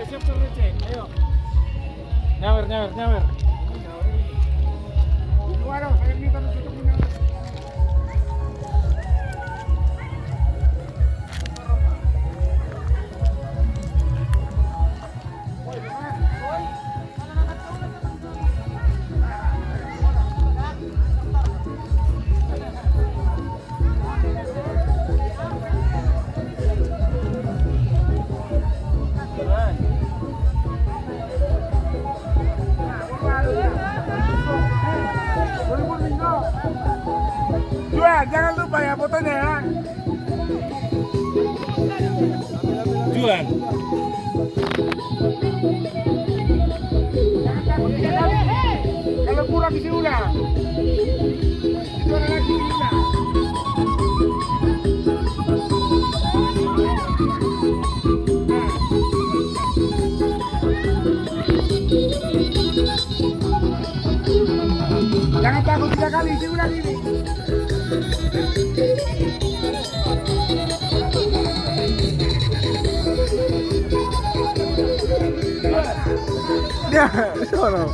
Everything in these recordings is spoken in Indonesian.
Siap turun cek. Ayo. Nyawer. Waduh, kayak kita harus tutup ini. Juan, jangan lupa ya fotonya ya. Juan. Kalau kurang isi ulang. Itu ada lagi isi ulang. Jangan takut 3 kali isi ulang ini. Ya, sono.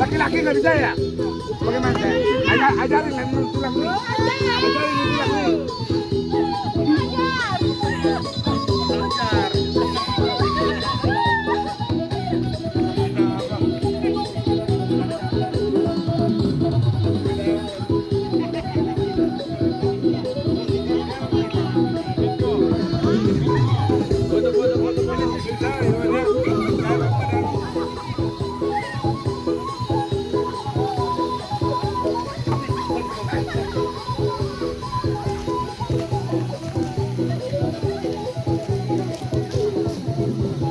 Laki-laki nggak bisa ya? Bagaimana? Ajarin lah tulang nih. Ajarin tulang nih.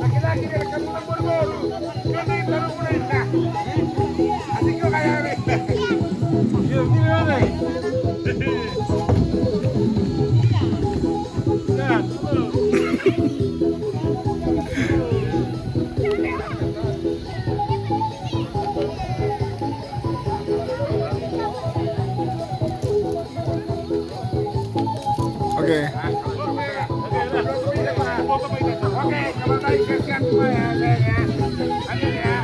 Laki-laki dari kampung Bor-Bor. Ini baru mulai dah. Asik kok kayak ini. Yuk, gimana? Oke. Oke, kalau tadi kasihan semua ya, saya ya. Ayo ya.